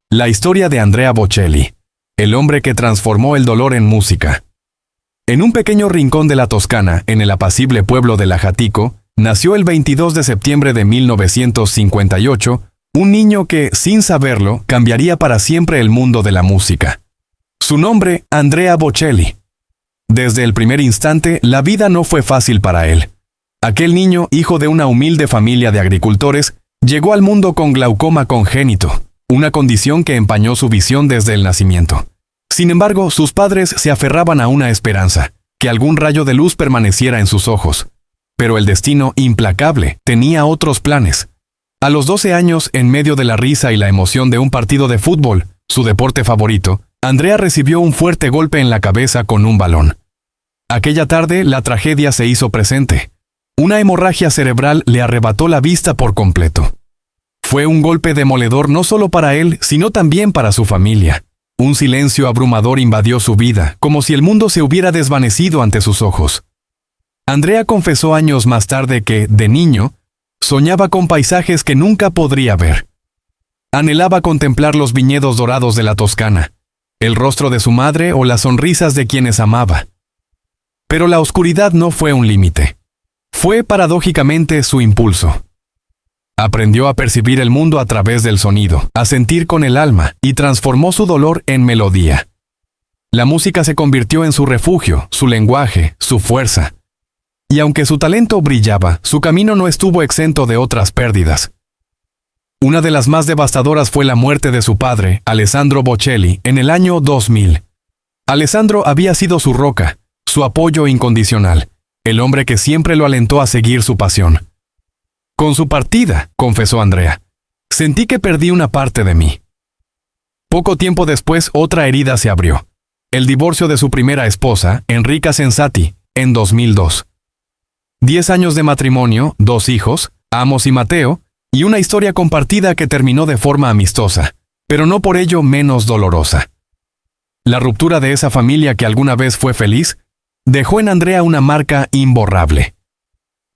La historia de Andrea Bocelli, el hombre que transformó el dolor en música. En un pequeño rincón de la Toscana, en el apacible pueblo de Lajatico, nació el 22 de septiembre de 1958, un niño que, sin saberlo, cambiaría para siempre el mundo de la música. Su nombre, Andrea Bocelli. Desde el primer instante, la vida no fue fácil para él. Aquel niño, hijo de una humilde familia de agricultores, llegó al mundo con glaucoma congénito, una condición que empañó su visión desde el nacimiento. Sin embargo, sus padres se aferraban a una esperanza, que algún rayo de luz permaneciera en sus ojos. Pero el destino, implacable, tenía otros planes. A los 12 años, en medio de la risa y la emoción de un partido de fútbol, su deporte favorito, Andrea recibió un fuerte golpe en la cabeza con un balón. Aquella tarde, la tragedia se hizo presente. Una hemorragia cerebral le arrebató la vista por completo. Fue un golpe demoledor no solo para él, sino también para su familia. Un silencio abrumador invadió su vida, como si el mundo se hubiera desvanecido ante sus ojos. Andrea confesó años más tarde que, de niño, soñaba con paisajes que nunca podría ver. Anhelaba contemplar los viñedos dorados de la Toscana, el rostro de su madre o las sonrisas de quienes amaba. Pero la oscuridad no fue un límite. Fue paradójicamente su impulso. Aprendió a percibir el mundo a través del sonido, a sentir con el alma, y transformó su dolor en melodía. La música se convirtió en su refugio, su lenguaje, su fuerza. Y aunque su talento brillaba, su camino no estuvo exento de otras pérdidas. Una de las más devastadoras fue la muerte de su padre, Alessandro Bocelli, en el año 2000. Alessandro había sido su roca, su apoyo incondicional, el hombre que siempre lo alentó a seguir su pasión. Con su partida, confesó Andrea, sentí que perdí una parte de mí. Poco tiempo después, otra herida se abrió. El divorcio de su primera esposa, Enrica Sensati, en 2002. 10 años de matrimonio, 2 hijos, Amos y Mateo, y una historia compartida que terminó de forma amistosa, pero no por ello menos dolorosa. La ruptura de esa familia que alguna vez fue feliz, dejó en Andrea una marca imborrable.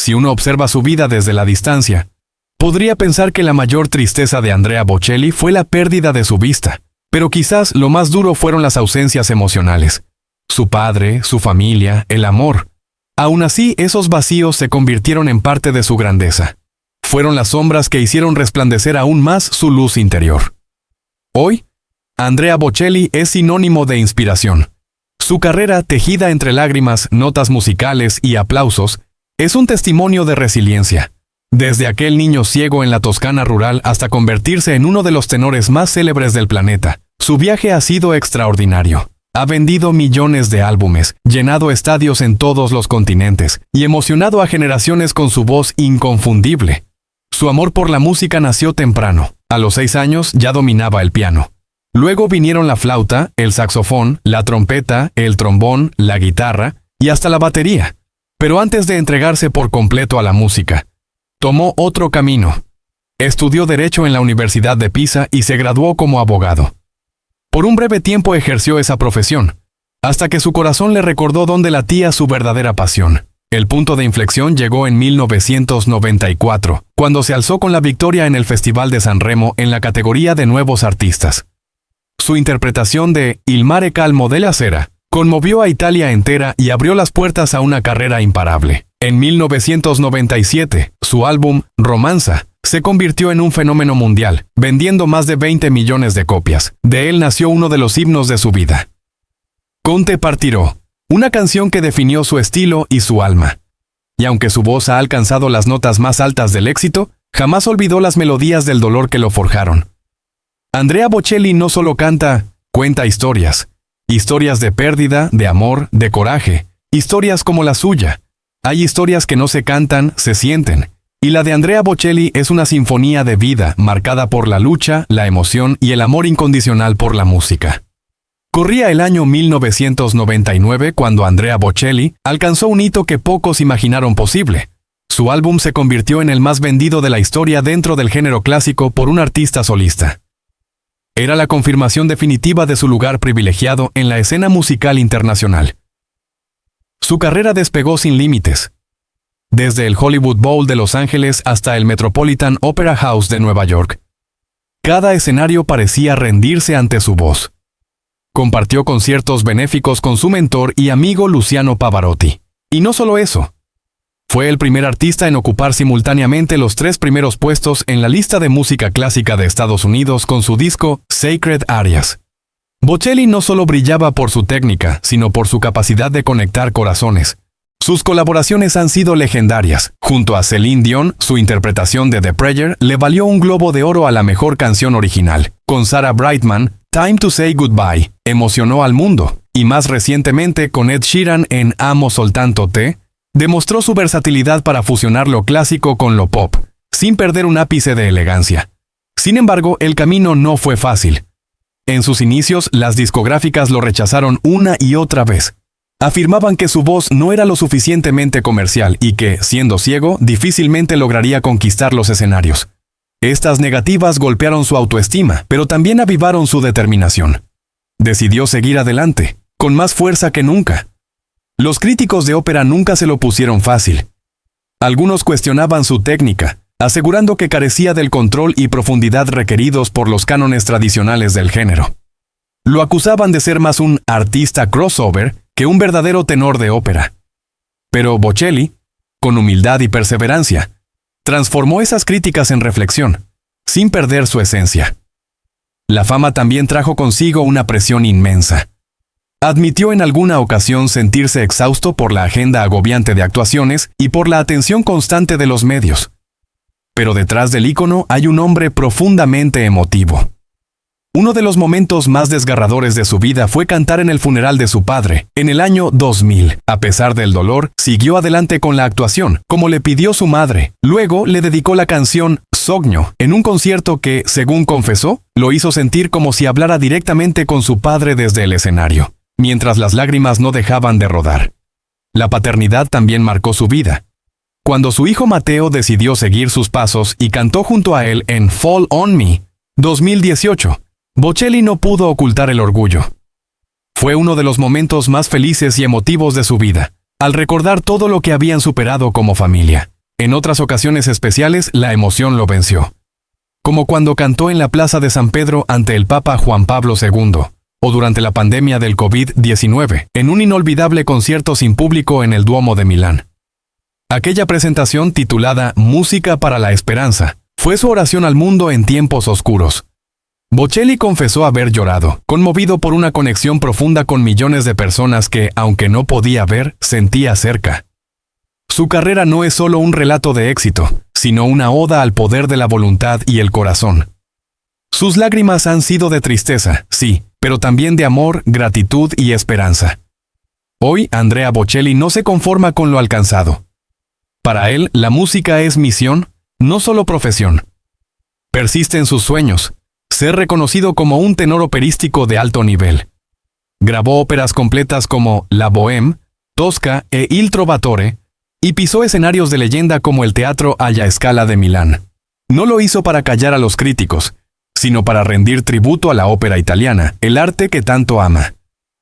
Si uno observa su vida desde la distancia, podría pensar que la mayor tristeza de Andrea Bocelli fue la pérdida de su vista, pero quizás lo más duro fueron las ausencias emocionales. Su padre, su familia, el amor. Aún así, esos vacíos se convirtieron en parte de su grandeza. Fueron las sombras que hicieron resplandecer aún más su luz interior. Hoy, Andrea Bocelli es sinónimo de inspiración. Su carrera, tejida entre lágrimas, notas musicales y aplausos, es un testimonio de resiliencia. Desde aquel niño ciego en la Toscana rural hasta convertirse en uno de los tenores más célebres del planeta, su viaje ha sido extraordinario. Ha vendido millones de álbumes, llenado estadios en todos los continentes y emocionado a generaciones con su voz inconfundible. Su amor por la música nació temprano. A los 6 años ya dominaba el piano. Luego vinieron la flauta, el saxofón, la trompeta, el trombón, la guitarra y hasta la batería. Pero antes de entregarse por completo a la música, tomó otro camino. Estudió Derecho en la Universidad de Pisa y se graduó como abogado. Por un breve tiempo ejerció esa profesión, hasta que su corazón le recordó dónde latía su verdadera pasión. El punto de inflexión llegó en 1994, cuando se alzó con la victoria en el Festival de San Remo en la categoría de Nuevos Artistas. Su interpretación de Il mare calmo della sera conmovió a Italia entera y abrió las puertas a una carrera imparable. En 1997, su álbum, Romanza, se convirtió en un fenómeno mundial, vendiendo más de 20 millones de copias. De él nació uno de los himnos de su vida. Conte partirò, una canción que definió su estilo y su alma. Y aunque su voz ha alcanzado las notas más altas del éxito, jamás olvidó las melodías del dolor que lo forjaron. Andrea Bocelli no solo canta, cuenta historias. Historias de pérdida, de amor, de coraje. Historias como la suya. Hay historias que no se cantan, se sienten. Y la de Andrea Bocelli es una sinfonía de vida marcada por la lucha, la emoción y el amor incondicional por la música. Corría el año 1999 cuando Andrea Bocelli alcanzó un hito que pocos imaginaron posible. Su álbum se convirtió en el más vendido de la historia dentro del género clásico por un artista solista. Era la confirmación definitiva de su lugar privilegiado en la escena musical internacional. Su carrera despegó sin límites. Desde el Hollywood Bowl de Los Ángeles hasta el Metropolitan Opera House de Nueva York. cada escenario parecía rendirse ante su voz. Compartió conciertos benéficos con su mentor y amigo Luciano Pavarotti. Y no solo eso. Fue el primer artista en ocupar simultáneamente los 3 primeros puestos en la lista de música clásica de Estados Unidos con su disco Sacred Arias. Bocelli no solo brillaba por su técnica, sino por su capacidad de conectar corazones. Sus colaboraciones han sido legendarias. Junto a Celine Dion, su interpretación de The Prayer le valió un Globo de Oro a la mejor canción original. Con Sarah Brightman, Time to Say Goodbye emocionó al mundo. Y más recientemente, con Ed Sheeran en Amo Soltanto Te, demostró su versatilidad para fusionar lo clásico con lo pop, sin perder un ápice de elegancia. Sin embargo, el camino no fue fácil. En sus inicios, las discográficas lo rechazaron una y otra vez. Afirmaban que su voz no era lo suficientemente comercial y que, siendo ciego, difícilmente lograría conquistar los escenarios. Estas negativas golpearon su autoestima, pero también avivaron su determinación. Decidió seguir adelante, con más fuerza que nunca. Los críticos de ópera nunca se lo pusieron fácil. Algunos cuestionaban su técnica, asegurando que carecía del control y profundidad requeridos por los cánones tradicionales del género. Lo acusaban de ser más un artista crossover que un verdadero tenor de ópera. Pero Bocelli, con humildad y perseverancia, transformó esas críticas en reflexión, sin perder su esencia. La fama también trajo consigo una presión inmensa. Admitió en alguna ocasión sentirse exhausto por la agenda agobiante de actuaciones y por la atención constante de los medios. Pero detrás del ícono hay un hombre profundamente emotivo. Uno de los momentos más desgarradores de su vida fue cantar en el funeral de su padre, en el año 2000. A pesar del dolor, siguió adelante con la actuación, como le pidió su madre. Luego le dedicó la canción Sogno, en un concierto que, según confesó, lo hizo sentir como si hablara directamente con su padre desde el escenario, mientras las lágrimas no dejaban de rodar. La paternidad también marcó su vida. Cuando su hijo Mateo decidió seguir sus pasos y cantó junto a él en Fall on Me, 2018, Bocelli no pudo ocultar el orgullo. Fue uno de los momentos más felices y emotivos de su vida, al recordar todo lo que habían superado como familia. En otras ocasiones especiales, la emoción lo venció. Como cuando cantó en la Plaza de San Pedro ante el Papa Juan Pablo II, o durante la pandemia del COVID-19, en un inolvidable concierto sin público en el Duomo de Milán. Aquella presentación titulada Música para la Esperanza fue su oración al mundo en tiempos oscuros. Bocelli confesó haber llorado, conmovido por una conexión profunda con millones de personas que, aunque no podía ver, sentía cerca. Su carrera no es solo un relato de éxito, sino una oda al poder de la voluntad y el corazón. Sus lágrimas han sido de tristeza, sí, pero también de amor, gratitud y esperanza. Hoy, Andrea Bocelli no se conforma con lo alcanzado. Para él, la música es misión, no solo profesión. Persiste en sus sueños, ser reconocido como un tenor operístico de alto nivel. Grabó óperas completas como La Bohème, Tosca e Il Trovatore, y pisó escenarios de leyenda como el Teatro alla Scala de Milán. No lo hizo para callar a los críticos, sino para rendir tributo a la ópera italiana, el arte que tanto ama.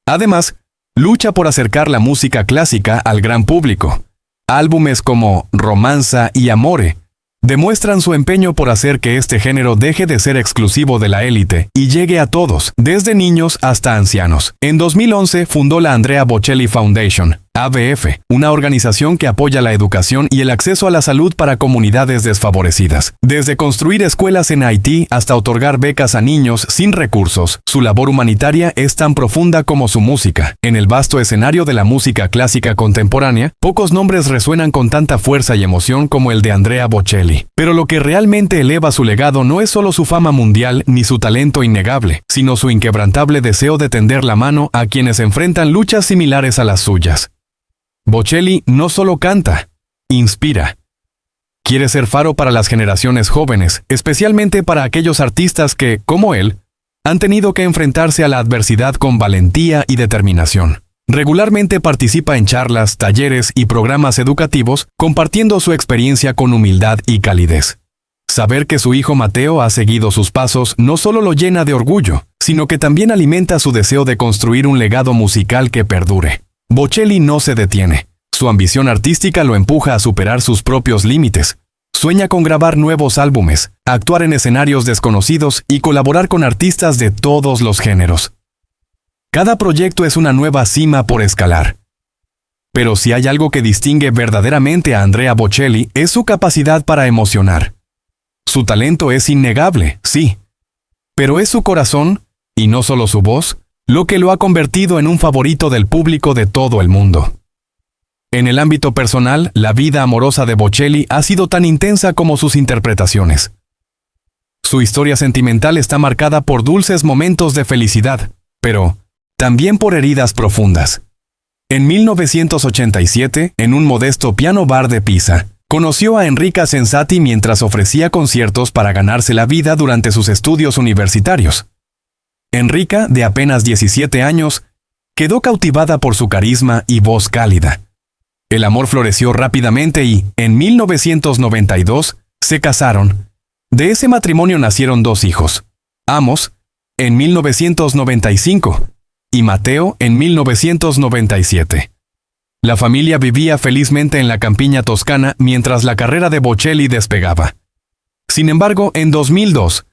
Además, lucha por acercar la música clásica al gran público. Álbumes como Romanza y Amore demuestran su empeño por hacer que este género deje de ser exclusivo de la élite y llegue a todos, desde niños hasta ancianos. En 2011 fundó la Andrea Bocelli Foundation, ABF, una organización que apoya la educación y el acceso a la salud para comunidades desfavorecidas. Desde construir escuelas en Haití hasta otorgar becas a niños sin recursos, su labor humanitaria es tan profunda como su música. En el vasto escenario de la música clásica contemporánea, pocos nombres resuenan con tanta fuerza y emoción como el de Andrea Bocelli. Pero lo que realmente eleva su legado no es solo su fama mundial ni su talento innegable, sino su inquebrantable deseo de tender la mano a quienes enfrentan luchas similares a las suyas. Bocelli no solo canta, inspira. Quiere ser faro para las generaciones jóvenes, especialmente para aquellos artistas que, como él, han tenido que enfrentarse a la adversidad con valentía y determinación. Regularmente participa en charlas, talleres y programas educativos, compartiendo su experiencia con humildad y calidez. Saber que su hijo Mateo ha seguido sus pasos no solo lo llena de orgullo, sino que también alimenta su deseo de construir un legado musical que perdure. Bocelli no se detiene. Su ambición artística lo empuja a superar sus propios límites. sueña con grabar nuevos álbumes, actuar en escenarios desconocidos y colaborar con artistas de todos los géneros. Cada proyecto es una nueva cima por escalar. Pero si hay algo que distingue verdaderamente a Andrea Bocelli es su capacidad para emocionar. Su talento es innegable, sí. Pero es su corazón, y no solo su voz, lo que lo ha convertido en un favorito del público de todo el mundo. En el ámbito personal, la vida amorosa de Bocelli ha sido tan intensa como sus interpretaciones. Su historia sentimental está marcada por dulces momentos de felicidad, pero también por heridas profundas. En 1987, en un modesto piano bar de Pisa, conoció a Enrica Sensati mientras ofrecía conciertos para ganarse la vida durante sus estudios universitarios. Enrica, de apenas 17 años, quedó cautivada por su carisma y voz cálida. El amor floreció rápidamente y, en 1992, se casaron. De ese matrimonio nacieron 2 hijos, Amos, en 1995, y Mateo, en 1997. La familia vivía felizmente en la campiña toscana mientras la carrera de Bocelli despegaba. Sin embargo, en 2002,